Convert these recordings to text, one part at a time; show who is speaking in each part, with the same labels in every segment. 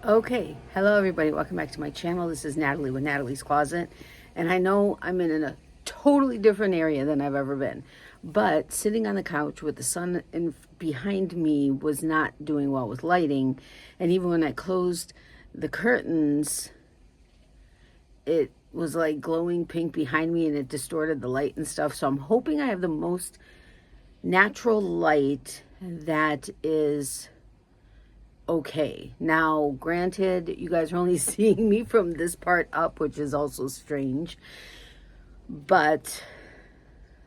Speaker 1: Okay, hello everybody, welcome back to my channel. This is Natalie with Natalie's Closet, and I know I'm in a totally different area than I've ever been, but sitting on the couch with the sun behind me was not doing well with lighting, and even when I closed the curtains, it was like glowing pink behind me and it distorted the light and stuff. So I'm hoping I have the most natural light that is okay. Now, granted, you guys are only seeing me from this part up, which is also strange, but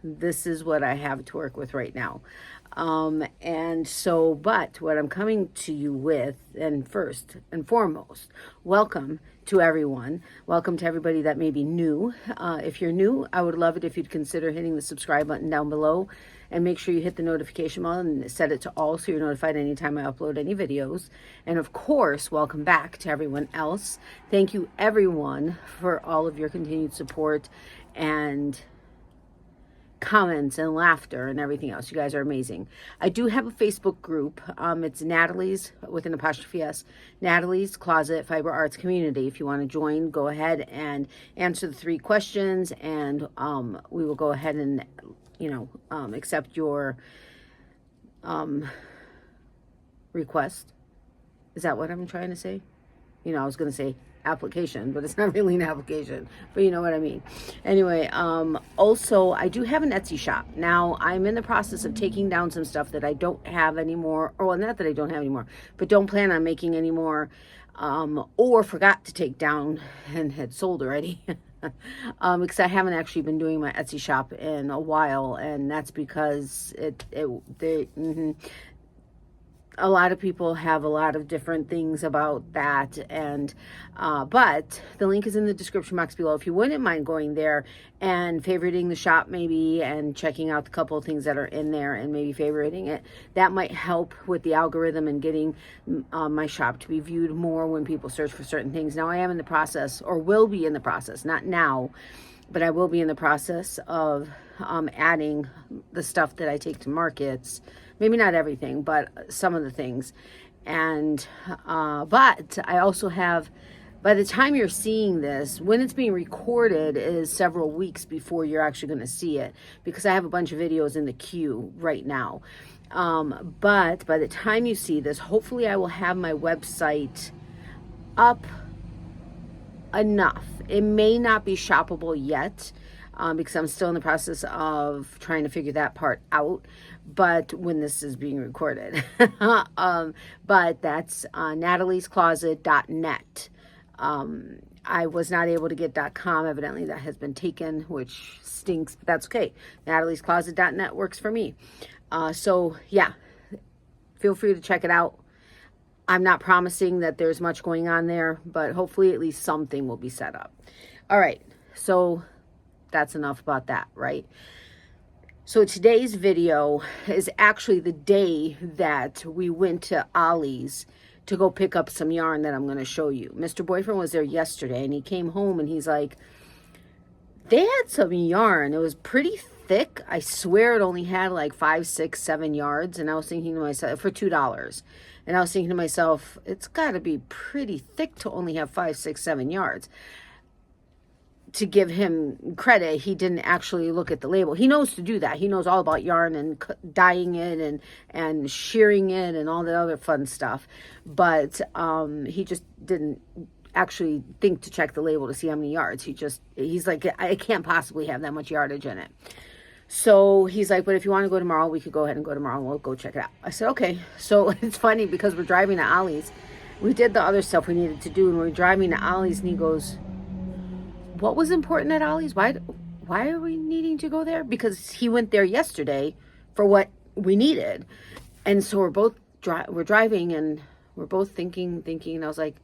Speaker 1: this is what I have to work with right now. But what I'm coming to you with, and first and foremost, welcome to everyone. Welcome to everybody that may be new. If you're new, I would love it if you'd consider hitting the subscribe button down below and make sure you hit the notification bell and set it to all so you're notified anytime I upload any videos. And of course, welcome back to everyone else. Thank you everyone for all of your continued support and comments and laughter and everything else. You guys are amazing. I do have a Facebook group. It's Natalie's, with an apostrophe S, Natalie's Closet Fiber Arts Community. If you want to join, go ahead and answer the 3 questions, and we will go ahead and accept your request. Is that what I'm trying to say? I was going to say application, but it's not really an application, but you know what I mean. Anyway, also, I do have an Etsy shop. Now, I'm in the process of taking down some stuff that I don't have anymore, or well, not that I don't have anymore, but don't plan on making anymore, or forgot to take down and had sold already. Because I haven't actually been doing my Etsy shop in a while, and that's because a lot of people have a lot of different things about that, and but the link is in the description box below. If you wouldn't mind going there and favoriting the shop maybe, and checking out the couple of things that are in there and maybe favoriting it, that might help with the algorithm and getting my shop to be viewed more when people search for certain things. Now, I am in the process, or will be in the process, not now, but I will be in the process of adding the stuff that I take to markets. Maybe not everything, but some of the things. And, but I also have, by the time you're seeing this, when it's being recorded is several weeks before you're actually going to see it, because I have a bunch of videos in the queue right now. But by the time you see this, hopefully I will have my website up enough. It may not be shoppable yet, because I'm still in the process of trying to figure that part out, but when this is being recorded. But that's nataliescloset.net. I was not able to get .com. Evidently that has been taken, which stinks, but that's okay. nataliescloset.net works for me. So yeah, feel free to check it out. I'm not promising that there's much going on there, but hopefully at least something will be set up. All right, so that's enough about that, right? So today's video is actually the day that we went to Ollie's to go pick up some yarn that I'm going to show you. Mr. Boyfriend was there yesterday, and he came home and he's like, they had some yarn. It was pretty thick. I swear it only had like 5, 6, 7 yards. And I was thinking to myself, for $2. And I was thinking to myself, it's got to be pretty thick to only have 5, 6, 7 yards. To give him credit, he didn't actually look at the label. He knows to do that. He knows all about yarn and dyeing it and shearing it and all the other fun stuff. But he just didn't actually think to check the label to see how many yards. He's like, I can't possibly have that much yardage in it. So he's like, but if you want to go tomorrow, we could go ahead and go tomorrow and we'll go check it out. I said, okay. So it's funny because we're driving to Ollie's. We did the other stuff we needed to do, and we're driving to Ollie's, and he goes, what was important at Ollie's? Why are we needing to go there? Because he went there yesterday for what we needed. And so we're driving, and we're both thinking, and I was like,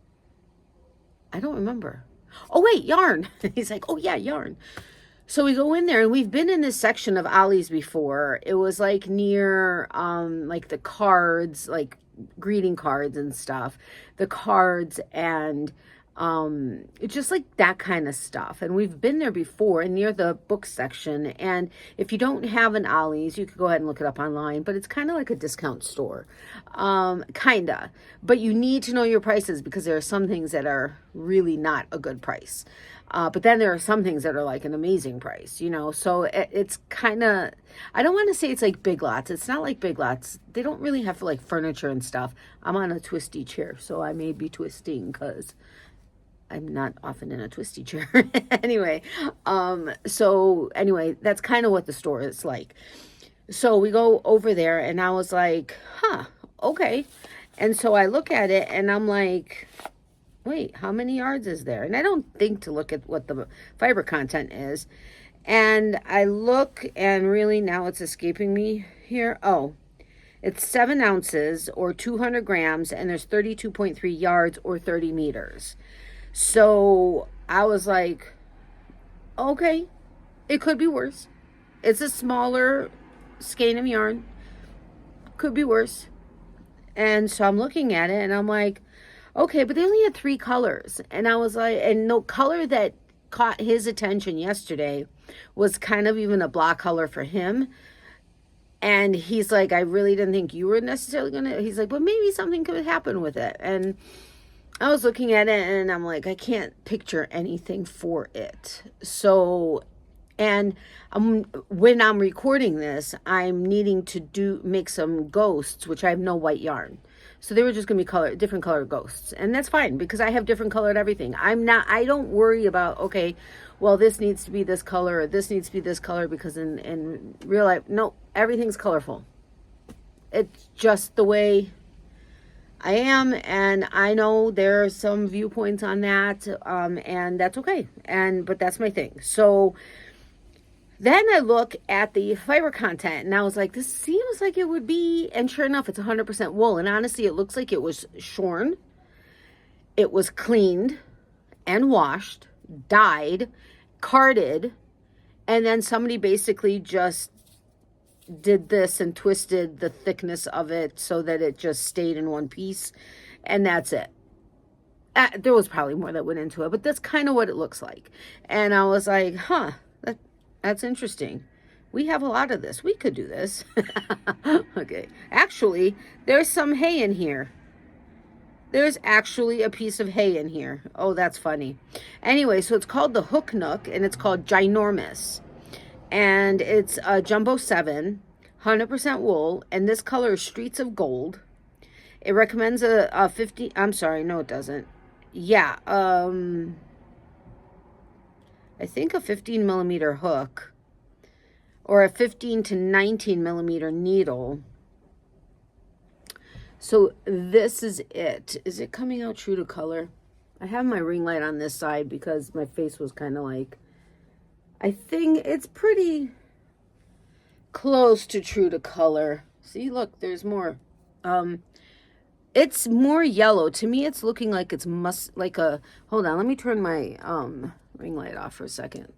Speaker 1: I don't remember. Oh, wait, yarn. He's like, oh, yeah, yarn. So we go in there, and we've been in this section of Ollie's before. It was like near like the cards, like greeting cards and stuff. The cards and It's just like that kind of stuff. And we've been there before and near the book section. And if you don't have an Ollie's, you could go ahead and look it up online, but it's kind of like a discount store. Kinda, but you need to know your prices because there are some things that are really not a good price. But then there are some things that are like an amazing price, you know? So it's kind of, I don't want to say it's like Big Lots. It's not like Big Lots. They don't really have like furniture and stuff. I'm on a twisty chair, so I may be twisting because I'm not often in a twisty chair. Anyway, so anyway, that's kind of what the store is like. So we go over there and I was like, huh, okay. And so I look at it and I'm like, wait, how many yards is there? And I don't think to look at what the fiber content is. And I look and really now it's escaping me here. Oh, it's 7 ounces or 200 grams and there's 32.3 yards or 30 meters. So I was like, okay, it could be worse. It's a smaller skein of yarn. Could be worse. And so I'm looking at it and I'm like, okay, but they only had 3 colors. And I was like, and no color that caught his attention yesterday was kind of even a block color for him. And he's like, I really didn't think you were necessarily going to, he's like, but maybe something could happen with it. And I was looking at it and I'm like, I can't picture anything for it. So, and when I'm recording this, I'm needing to make some ghosts, which I have no white yarn. So they were just going to be different colored ghosts. And that's fine because I have different colored everything. I don't worry about, okay, well, this needs to be this color or this needs to be this color because in real life, no, everything's colorful. It's just the way I am, and I know there are some viewpoints on that, and that's okay. But that's my thing. So then I look at the fiber content, and I was like, this seems like it would be, and sure enough, it's 100% wool. And honestly, it looks like it was shorn, it was cleaned and washed, dyed, carded, and then somebody basically just did this and twisted the thickness of it so that it just stayed in one piece, and that's it. There was probably more that went into it, but that's kind of what it looks like. And I was like, huh, that's interesting. We have a lot of this. We could do this. Okay. Actually, there's some hay in here. There's actually a piece of hay in here. Oh, that's funny. Anyway, so it's called the Hook Nook, and it's called Ginormous. And it's a Jumbo 7, 100% wool, and this color is Streets of Gold. It recommends a 50, I'm sorry, no it doesn't. Yeah, I think a 15 millimeter hook, or a 15 to 19 millimeter needle. So this is it. Is it coming out true to color? I have my ring light on this side because my face was kind of like, I think it's pretty close to true to color. See, look, there's more. It's more yellow. To me, it's looking like it's hold on, let me turn my ring light off for a second.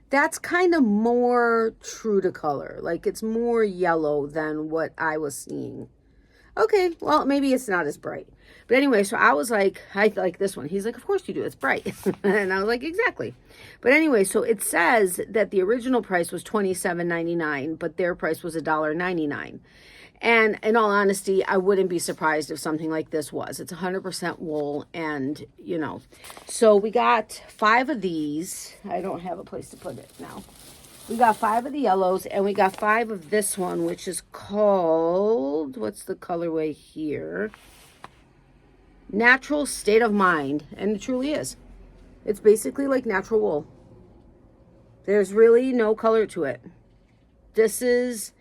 Speaker 1: That's kind of more true to color. Like it's more yellow than what I was seeing. Okay, well, maybe it's not as bright. But anyway, so I was like, I like this one. He's like, of course you do. It's bright. And I was like, exactly. But anyway, so it says that the original price was $27.99, but their price was $1.99. And in all honesty, I wouldn't be surprised if something like this was. It's 100% wool and, you know. So we got 5 of these. I don't have a place to put it now. We got 5 of the yellows and we got 5 of this one, which is called, what's the colorway here? Natural State of Mind. And it truly is. It's basically like natural wool. There's really no color to it. This is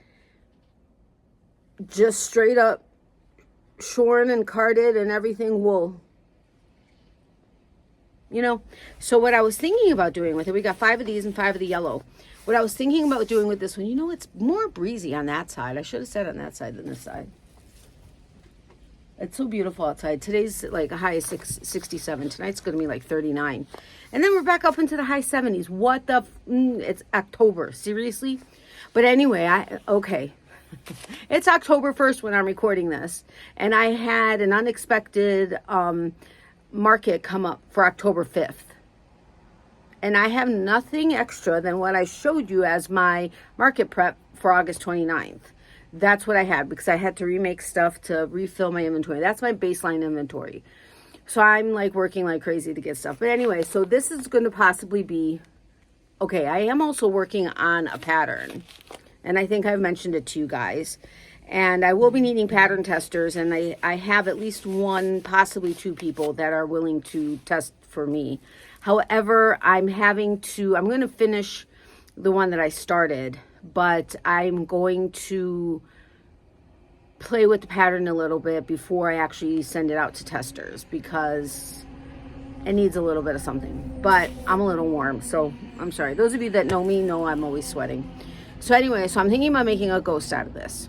Speaker 1: just straight up shorn and carded and everything wool. You know, so what I was thinking about doing with it, we got 5 of these and 5 of the yellow. What I was thinking about doing with this one, you know, it's more breezy on that side. I should have said on that side than this side. It's so beautiful outside. Today's like a high of 67. Tonight's going to be like 39. And then we're back up into the high 70s. What the? It's October. Seriously? But anyway, okay. It's October 1st when I'm recording this. And I had an unexpected market come up for October 5th. And I have nothing extra than what I showed you as my market prep for August 29th. That's what I had because I had to remake stuff to refill my inventory. That's my baseline inventory. So I'm like working like crazy to get stuff. But anyway, so this is going to possibly be, okay, I am also working on a pattern. And I think I've mentioned it to you guys. And I will be needing pattern testers. And I have at least one, possibly two people that are willing to test for me. However, I'm going to finish the one that I started. But I'm going to play with the pattern a little bit before I actually send it out to testers because it needs a little bit of something. But I'm a little warm, so I'm sorry. Those of you that know me know I'm always sweating. So anyway, so I'm thinking about making a ghost out of this.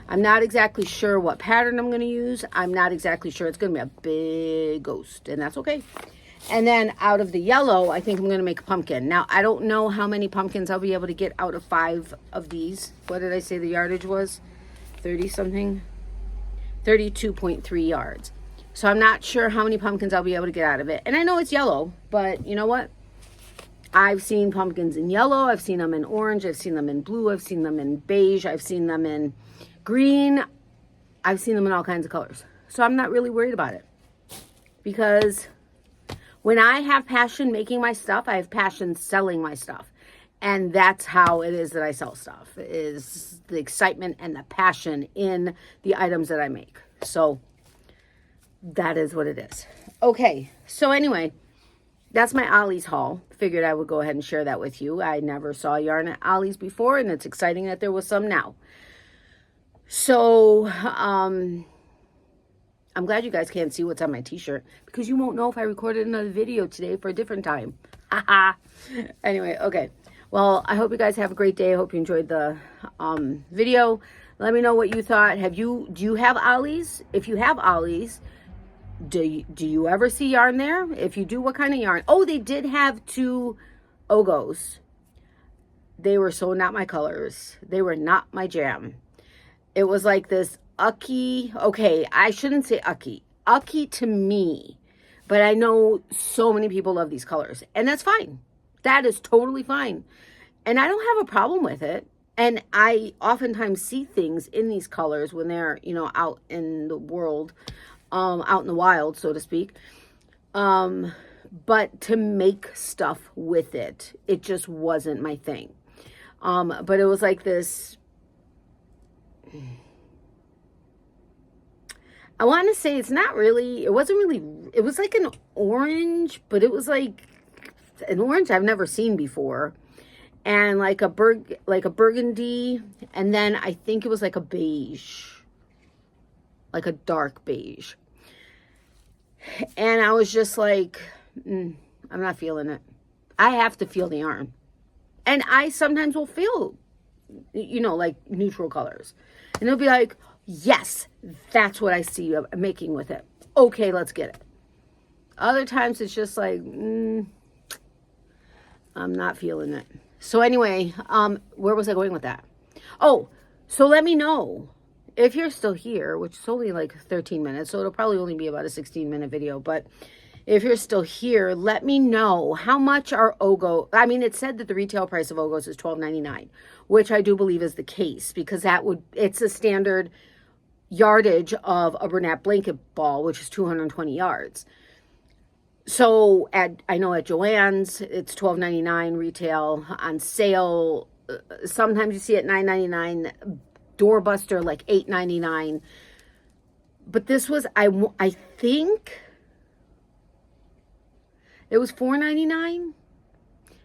Speaker 1: I'm not exactly sure what pattern I'm going to use. I'm not exactly sure. It's going to be a big ghost, and that's okay. And then out of the yellow, I think I'm going to make a pumpkin. Now, I don't know how many pumpkins I'll be able to get out of 5 of these. What did I say the yardage was? 30-something? 32.3 yards. So I'm not sure how many pumpkins I'll be able to get out of it. And I know it's yellow, but you know what? I've seen pumpkins in yellow. I've seen them in orange. I've seen them in blue. I've seen them in beige. I've seen them in green. I've seen them in all kinds of colors. So I'm not really worried about it. Because when I have passion making my stuff, I have passion selling my stuff. And that's how it is that I sell stuff, is the excitement and the passion in the items that I make. So that is what it is. Okay, so anyway, that's my Ollie's haul. Figured I would go ahead and share that with you. I never saw yarn at Ollie's before, and it's exciting that there was some now. So, I'm glad you guys can't see what's on my t-shirt because you won't know if I recorded another video today for a different time. Anyway, okay. Well, I hope you guys have a great day. I hope you enjoyed the video. Let me know what you thought. Do you have Ollie's? If you have Ollie's, do you ever see yarn there? If you do, what kind of yarn? Oh, they did have 2 Ogos. They were so not my colors. They were not my jam. It was like this ucky. Okay, I shouldn't say ucky. Ucky to me. But I know so many people love these colors. And that's fine. That is totally fine. And I don't have a problem with it. And I oftentimes see things in these colors when they're, out in the world, out in the wild, so to speak. But to make stuff with it, it just wasn't my thing. But it was like this, I want to say it was like an orange, but it was like an orange I've never seen before. And like a burgundy, and then I think it was like a beige. Like a dark beige. And I was just like, I'm not feeling it. I have to feel the yarn. And I sometimes will feel, like neutral colors. And it'll be like, yes, that's what I see you making with it. Okay, let's get it. Other times it's just like, I'm not feeling it. So anyway, where was I going with that? Oh, so let me know if you're still here, which is only like 13 minutes, so it'll probably only be about a 16-minute video. But if you're still here, let me know how much are Ogo. I mean, it said that the retail price of Ogos is $12.99, which I do believe is the case because it's a standard yardage of a Bernat blanket ball, which is 220 yards. So I know at Joann's, it's $12.99 retail. On sale, sometimes you see it $9.99. Doorbuster, like $8.99. But this was, I think it was $4.99,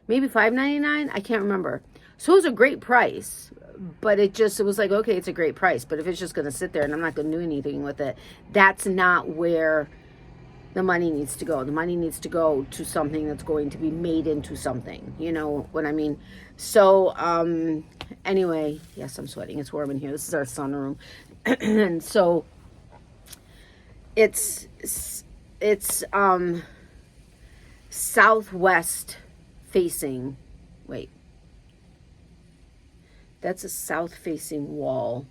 Speaker 1: maybe $5.99. I can't remember. So it was a great price, but it was like, okay, it's a great price. But if it's just going to sit there and I'm not going to do anything with it, that's not where the money needs to go. The money needs to go to something that's going to be made into something. You know what I mean? So, anyway, yes, I'm sweating. It's warm in here. This is our sunroom. And so it's southwest facing. Wait. That's a south facing wall.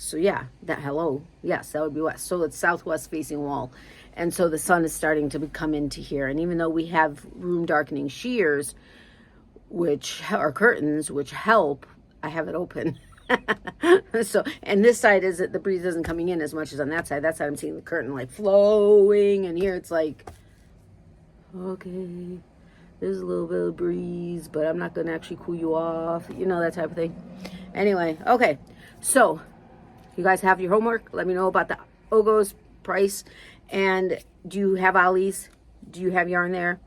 Speaker 1: So yeah, hello. Yes, that would be west. So it's southwest facing wall. And so the sun is starting to come into here. And even though we have room darkening shears, which are curtains, which help, I have it open. So, and this side is that the breeze isn't coming in as much as on that side. That side I'm seeing the curtain like flowing, and here it's like, okay, there's a little bit of breeze, but I'm not going to actually cool you off, you know, that type of thing. Anyway, okay, so you guys have your homework. Let me know about the Ogos price. And do you have Ollie's? Do you have yarn there?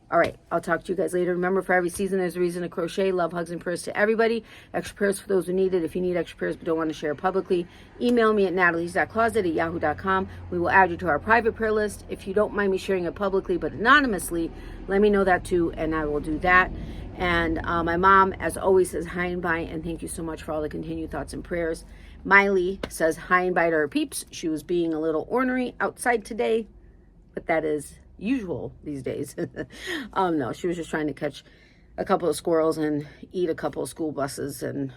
Speaker 1: All right, I'll talk to you guys later. Remember, for every season, there's a reason to crochet. Love, hugs, and prayers to everybody. Extra prayers for those who need it. If you need extra prayers but don't want to share publicly, email me at natalies.closet@yahoo.com. We will add you to our private prayer list. If you don't mind me sharing it publicly but anonymously, let me know that too, and I will do that. And my mom, as always, says hi and bye, and thank you so much for all the continued thoughts and prayers. Miley says hi and bye to her peeps. She was being a little ornery outside today, but that is usual these days. No, she was just trying to catch a couple of squirrels and eat a couple of school buses and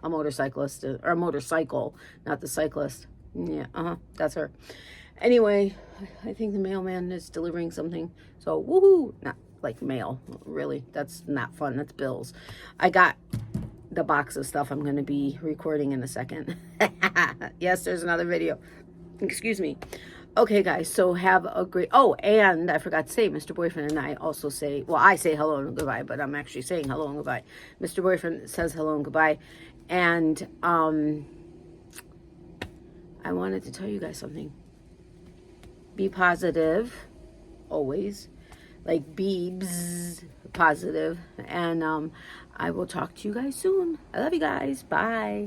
Speaker 1: a motorcyclist, or a motorcycle, not the cyclist. Yeah, that's her. Anyway, I think the mailman is delivering something. So, woohoo! Not like mail, really. That's not fun. That's bills. I got the box of stuff I'm going to be recording in a second. Yes, there's another video. Excuse me. Okay, guys, so have a great... Oh, and I forgot to say, Mr. Boyfriend and I also say... Well, I say hello and goodbye, but I'm actually saying hello and goodbye. Mr. Boyfriend says hello and goodbye. And I wanted to tell you guys something. Be positive, always. Like, be positive. And I will talk to you guys soon. I love you guys. Bye.